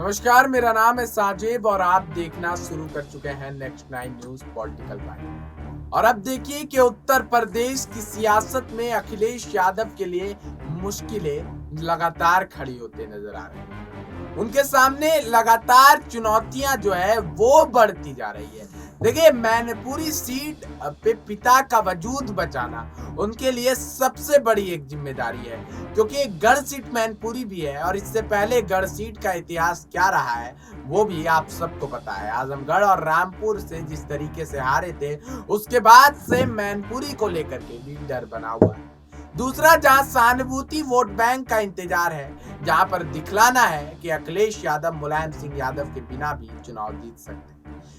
नमस्कार, मेरा नाम है साजिब और आप देखना शुरू कर चुके हैं नेक्स्ट 9 न्यूज पॉलिटिकल बाइट। और अब देखिए कि उत्तर प्रदेश की सियासत में अखिलेश यादव के लिए मुश्किलें लगातार खड़ी होते नजर आ रही हैं। उनके सामने लगातार चुनौतियां जो है वो बढ़ती जा रही है। देखिए, मैनपुरी सीट पे पिता का वजूद बचाना उनके लिए सबसे बड़ी एक जिम्मेदारी है, क्योंकि गढ़ सीट मैनपुरी भी है और इससे पहले गढ़ सीट का इतिहास क्या रहा है वो भी आप सबको पता है। आजमगढ़ और रामपुर से जिस तरीके से हारे थे, उसके बाद से मैनपुरी को लेकर के भी डर बना हुआ है। दूसरा, जहां सहानुभूति वोट बैंक का इंतजार है, जहां पर दिखलाना है कि अखिलेश यादव मुलायम सिंह यादव के बिना भी चुनाव जीत सकते हैं,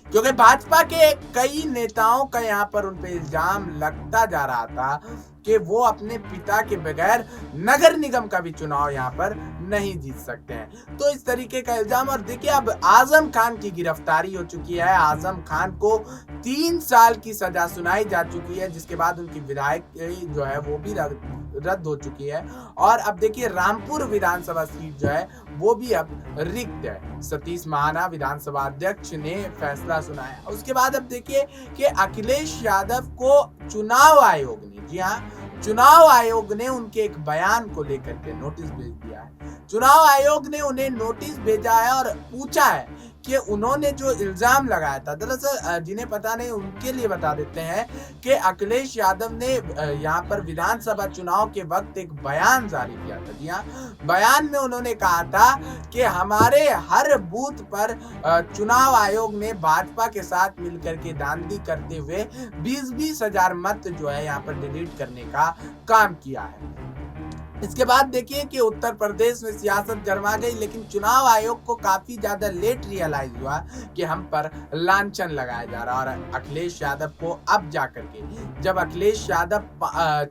क्योंकि भाजपा के कई नेताओं का यहां पर उन पे इल्जाम लगता जा रहा था कि वो अपने पिता के बगैर नगर निगम का भी चुनाव यहां पर नहीं जीत सकते हैं। तो इस तरीके का इल्जाम, और देखिए अब आजम खान की गिरफ्तारी हो चुकी है। आजम खान को 3 साल की सजा सुनाई जा चुकी है, जिसके बाद उनकी विधायक जो है वो भी रद्द हो चुकी है। और अब देखिए रामपुर विधानसभा सीट जो है वो भी अब रिक्त है। सतीश महाना विधानसभा अध्यक्ष ने फैसला सुनाया। उसके बाद अब देखिए कि अखिलेश यादव को चुनाव आयोग ने, जी हाँ, चुनाव आयोग ने उनके एक बयान को लेकर के नोटिस भेज दिया है। चुनाव आयोग ने उन्हें नोटिस भेजा है और पूछा है कि उन्होंने जो इल्जाम लगाया था, दरअसल जिन्हें पता नहीं उनके लिए बता देते हैं कि अखिलेश यादव ने यहाँ पर विधानसभा चुनाव के वक्त एक बयान जारी किया था। जी हाँ, बयान में उन्होंने कहा था कि हमारे हर बूथ पर चुनाव आयोग ने भाजपा के साथ मिलकर के धांधली करते हुए 20-20 हजार मत जो है यहाँ पर डिलीट करने का काम किया है। इसके बाद देखिए कि उत्तर प्रदेश में सियासत गरमा गई, लेकिन चुनाव आयोग को काफी ज्यादा लेट रियलाइज हुआ कि हम पर लांछन लगाया जा रहा है। और अखिलेश यादव को अब जाकर के, जब अखिलेश यादव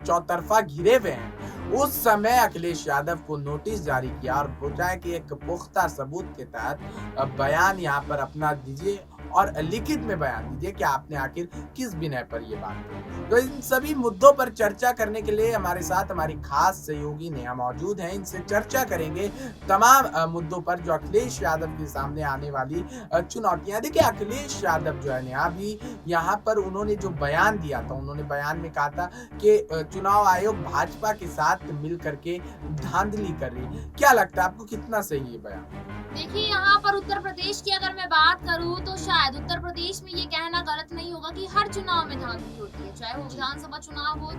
चौतरफा घिरे हुए हैं, उस समय अखिलेश यादव को नोटिस जारी किया और पूछा है कि एक पुख्ता सबूत के तहत बयान यहाँ पर अपना दीजिए और लिखित में बयान दीजिए कि आपने आखिर किस विनय पर ये बात की। तो इन सभी मुद्दों पर चर्चा करने के लिए हमारे साथ हमारी खास सहयोगी नेहा मौजूद हैं। इनसे चर्चा करेंगे तमाम मुद्दों पर जो अखिलेश यादव के सामने आने वाली चुनौतियां। देखिए, अखिलेश यादव जो है नेहा भी यहाँ पर उन्होंने जो बयान दिया था, उन्होंने बयान में कहा था कि चुनाव आयोग भाजपा के साथ मिल करके धांधली कर रही। क्या लगता है आपको, कितना सही है बयान? देखिए, यहाँ पर उत्तर प्रदेश की अगर मैं बात करूँ तो शायद उत्तर प्रदेश में ये कहना गलत नहीं होगा कि हर चुनाव में धांधली होती है, चाहे वो विधानसभा चुनाव हो,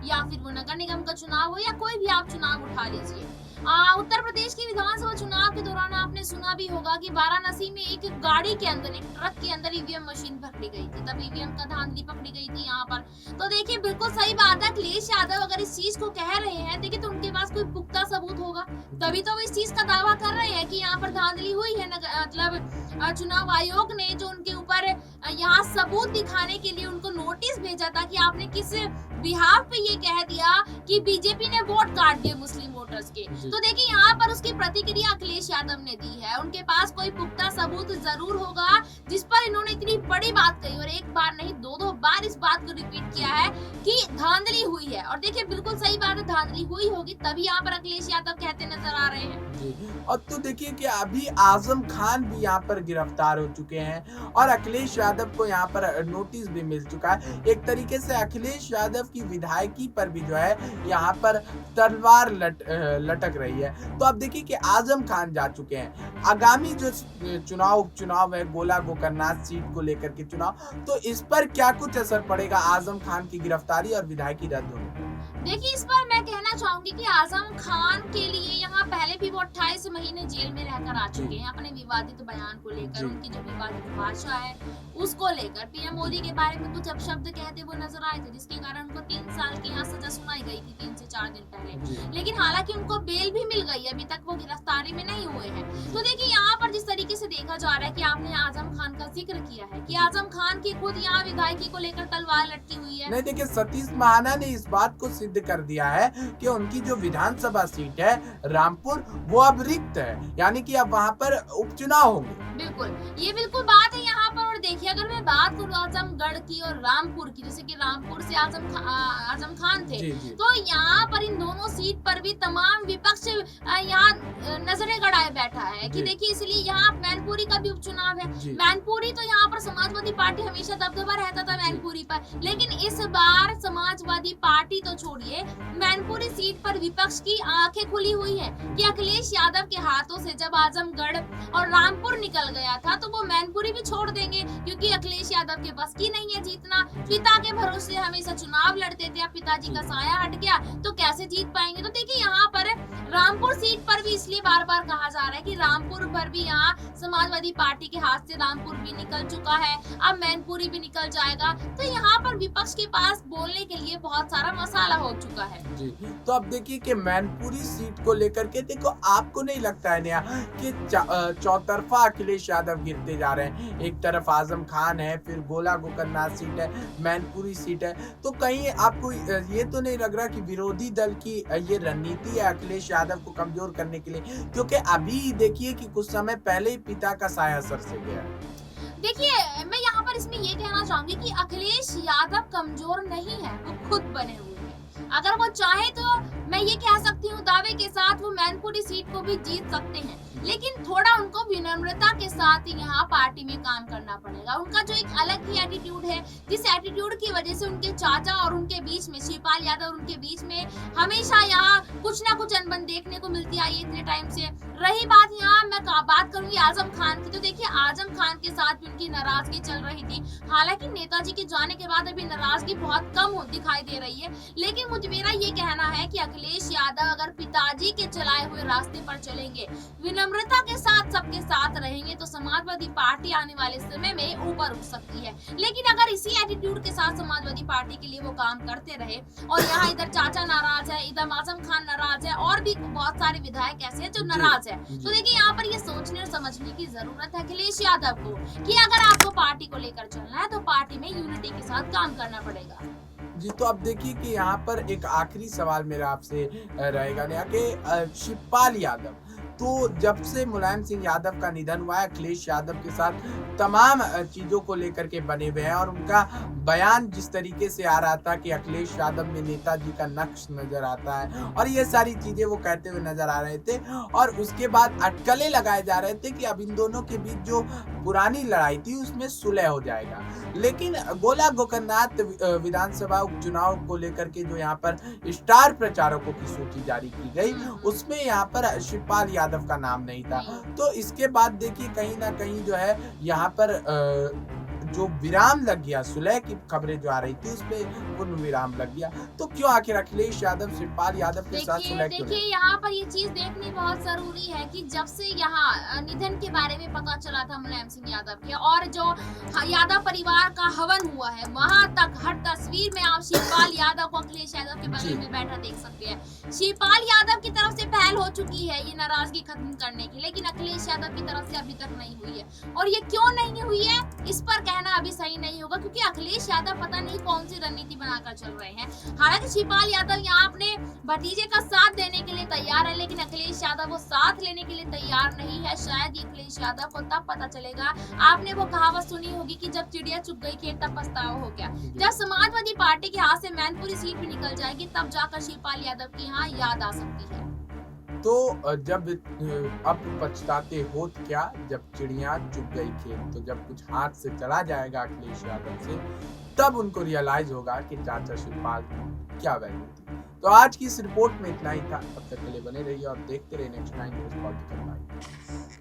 या फिर वो नगर निगम का चुनाव हो, या कोई भी आप चुनाव उठा लीजिए। उत्तर प्रदेश की विधानसभा चुनाव के दौरान आपने सुना भी होगा कि वाराणसी में एक गाड़ी के अंदर, एक ट्रक के अंदर ईवीएम मशीन पकड़ी गई थी, तब ईवीएम का धांधली पकड़ी गई थी यहाँ पर। तो देखिए, बिल्कुल सही बात है, अखिलेश यादव अगर इस चीज को कह रहे हैं, देखिए, तो उनके पास कोई पुख्ता सबूत होगा, तभी तो वो इस चीज का दावा कर रहे हैं कि यहाँ पर धांधली हुई है। मतलब चुनाव आयोग ने जो उनके ऊपर यहाँ सबूत दिखाने के लिए उनको नोटिस भेजा था कि आपने किस बिहाफ पे ये कह दिया कि बीजेपी ने वोट काट दिए मुस्लिम वोटर्स के। तो देखिए, यहाँ पर उसकी प्रतिक्रिया अखिलेश यादव ने दी है। उनके पास कोई पुख्ता सबूत जरूर होगा जिस पर इन्होंने इतनी बड़ी बात कही, और एक बार नहीं, 2-2 बार इस बात को रिपीट किया है कि धांधली हुई है। और देखिए, बिल्कुल सही बात है, धांधली हुई होगी तभी यहाँ पर अखिलेश यादव कहते नजर आ रहे हैं। और तो देखिए कि अभी आजम खान भी यहाँ पर गिरफ्तार हो चुके हैं और अखिलेश यादव को यहाँ पर नोटिस भी मिल चुका है। एक तरीके से अखिलेश यादव की विधायकी पर भी जो है यहाँ पर तलवार लटक रही है। तो अब देखिए कि आजम खान जा चुके हैं। आगामी जो उपचुनाव है, गोला गोकर्णनाथ सीट को लेकर के चुनाव, तो इस पर क्या कुछ असर पड़ेगा आजम खान की गिरफ्तारी और विधायकी रद्द होने पर? देखिए, इस पर मैं कहना चाहूंगी कि आजम खान के लिए यहाँ पहले भी वो 28 महीने जेल में रहकर आ चुके हैं अपने विवादित बयान को लेकर, उनकी जो विवादित भाषा है उसको लेकर। पीएम मोदी के बारे में कुछ अपशब्द कहते हुए नजर आए थे, जिसके कारण उनको 3 साल की यहाँ सजा सुनाई गई थी 3 से 4 दिन पहले। लेकिन हालांकि उनको बेल भी मिल गई है, अभी तक वो गिरफ्तारी में नहीं हुए हैं। तो देखिए, यहाँ पर जिस तरीके से देखा जा रहा है कि आपने आजम खान का जिक्र किया है कि आजम खान की खुद यहाँ विधायकी को लेकर तलवार लटकी हुई है। नहीं, देखिए, सतीश महाना ने इस बात को सिद्ध कर दिया है कि उनकी जो विधानसभा सीट है रामपुर, वो अब रिक्त है, यानी कि अब वहाँ पर उपचुनाव होंगे। बिल्कुल, ये बिल्कुल बात है यहाँ पर। और देखिए, अगर मैं बात करूँ आजमगढ़ की और रामपुर की, जैसे कि रामपुर से आजम खान थे, जी, जी। तो यहाँ पर इन दोनों सीट पर भी तमाम विपक्ष यहाँ नजरें गड़ाए बैठा है कि जी। देखिए, इसलिए यहाँ मैनपुरी का भी उपचुनाव है। जी। मैनपुरी तो यहाँ पर समाजवादी पार्टी हमेशा दबदबा रहता था जी। मैनपुरी पर, लेकिन इस बार समाजवादी पार्टी तो छोड़िए, मैनपुरी सीट पर विपक्ष की आंखें खुली हुई है कि अखिलेश यादव के हाथों से जब आजमगढ़ और रामपुर निकल गया था तो वो मैनपुरी भी छोड़ देंगे, क्योंकि अखिलेश यादव के बस की नहीं है जीतना। पिता के भरोसे हमेशा चुनाव लड़ते थे, अब पिताजी का साया हट गया तो कैसे जीत पाएंगे। तो देखिए, यहाँ पर रामपुर सीट पर भी इसलिए बार बार कहा जा रहा है कि रामपुर पर भी यहाँ समाजवादी पार्टी के हाथ से रामपुर भी निकल चुका है, अब मैनपुरी भी निकल जाएगा। तो यहाँ पर विपक्ष के पास बोलने के लिए बहुत सारा मसाला हो चुका है। जी, तो अब देखिए कि मैनपुरी सीट को लेकर के देखो, आपको नहीं लगता है नेहा कि चौतरफा अखिलेश यादव गिरते जा रहे हैं? एक तरफ आजम खान है, फिर गोला गोकर्णनाथ सीट है, मैनपुरी सीट है, तो कहीं आपको ये तो नहीं लग रहा कि विरोधी दल की ये रणनीति है अखिलेश यादव को कमजोर करने के लिए? क्योंकि अभी देखिए कि कुछ समय पहले ही पिता का साया सर से गया। देखिए, मैं यहाँ पर इसमें ये कहना चाहूंगी कि अखिलेश यादव कमजोर नहीं है, वो खुद बने हुए हैं। अगर वो चाहे तो मैं ये कह सकती हूँ दावे के साथ वो मैनपुरी सीट को भी जीत सकते हैं, लेकिन थोड़ा उनको विनम्रता के साथ यहाँ पार्टी में काम करना पड़ेगा। उनका जो एक अलग ही एटीट्यूड है, जिस एटीट्यूड की वजह से उनके चाचा और उनके बीच में शिवपाल यादव, उनके बीच में हमेशा यहाँ कुछ ना कुछ अनबन देखने को मिलती आई है इतने टाइम से। रही बात यहाँ मैं बात करूंगी आजम खान की, तो देखिए आजम खान के साथ भी उनकी नाराजगी चल रही थी। हालांकि नेताजी के जाने के बाद अभी नाराजगी बहुत कम दिखाई दे रही है, लेकिन मुझे मेरा ये कहना है कि अखिलेश यादव अगर पिताजी के चलाए हुए रास्ते पर चलेंगे, विनम्रता के साथ सबके साथ रहेंगे, तो समाजवादी पार्टी आने वाले समय में ऊपर उठ सकती है। लेकिन अगर इसी एटीट्यूड के साथ समाजवादी पार्टी के लिए वो काम करते रहे और यहाँ इधर चाचा नाराज है, इधर आजम खान नाराज है, और भी बहुत सारे विधायक ऐसे हैं जो नाराज है, तो देखिए यहाँ पर ये सोचने और समझने की जरूरत है अखिलेश यादव को कि अगर आपको पार्टी को लेकर चलना है तो पार्टी में यूनिटी के साथ काम करना पड़ेगा। जी, तो अब देखिए कि यहाँ पर एक आखिरी सवाल मेरा आपसे रहेगा नेहा कि शिवपाल यादव तो जब से मुलायम सिंह यादव का निधन हुआ है, अखिलेश यादव के साथ तमाम चीजों को लेकर के बने हुए हैं, और उनका बयान जिस तरीके से आ रहा था कि अखिलेश यादव में नेताजी का नक्श नजर आता है, और ये सारी चीजें वो कहते हुए नजर आ रहे थे, और उसके बाद अटकलें लगाए जा रहे थे कि अब इन दोनों के बीच जो पुरानी लड़ाई थी उसमें सुलह हो जाएगा। लेकिन गोला गोकर्णनाथ विधानसभा उपचुनाव को लेकर के जो यहाँ पर स्टार प्रचारकों की सूची जारी की गई, उसमें यहाँ पर शिवपाल यादव का नाम नहीं था। तो इसके बाद देखिए कहीं ना कहीं जो है यहाँ पर जो विराम लग गया, सुलह की खबरें जो आ रही थी उसमें पूर्ण विराम लग गया। तो क्यों आखिर अखिलेश यादव शिवपाल यादव के साथ सुलह क्यों? देखिए यहाँ पर ये चीज देखनी बहुत जरूरी है कि जब से यहाँ निधन के बारे में पता चला था मुलायम सिंह यादव के, और जो यादव परिवार का हवन हुआ है, वहां तक हर तस्वीर में आप शिवपाल यादव को अखिलेश यादव के बगल में बैठा देख सकते हैं। शिवपाल यादव की तरफ से पहल हो चुकी है ये नाराजगी खत्म करने की, लेकिन अखिलेश यादव की तरफ से अभी तक नहीं हुई है। और ये क्यों नहीं हुई है इस पर कहना अभी सही नहीं होगा, क्योंकि अखिलेश यादव पता नहीं कौन सी रणनीति बनाकर चल रहे हैं। हालांकि शिवपाल यादव यहाँ अपने भतीजे का साथ देने के लिए तैयार है, लेकिन अखिलेश यादव वो साथ लेने के लिए तैयार नहीं है। शायद अखिलेश यादव को तब पता चलेगा, आपने वो कहावत सुनी होगी कि जब चिड़िया चुग गई खेत तब पछतावा हो गया। जब समाजवादी पार्टी के हाथ से मैनपुरी सीट भी निकल जाएगी, तब जाकर शिवपाल यादव की यहाँ याद आ सकती है। तो जब अब पछताते हो क्या, जब चिड़िया चुग गई खेत, तो जब कुछ हाथ से चला जाएगा अखिलेश यादव से, तब उनको रियलाइज होगा कि चाचा शिवपाल क्या वैल्यू थी। तो आज की इस रिपोर्ट में इतना ही था। तब तक के लिए बने रहिए और देखते रहिए नेक्स्ट 9 न्यूज़ पॉलिटिकल लाइव।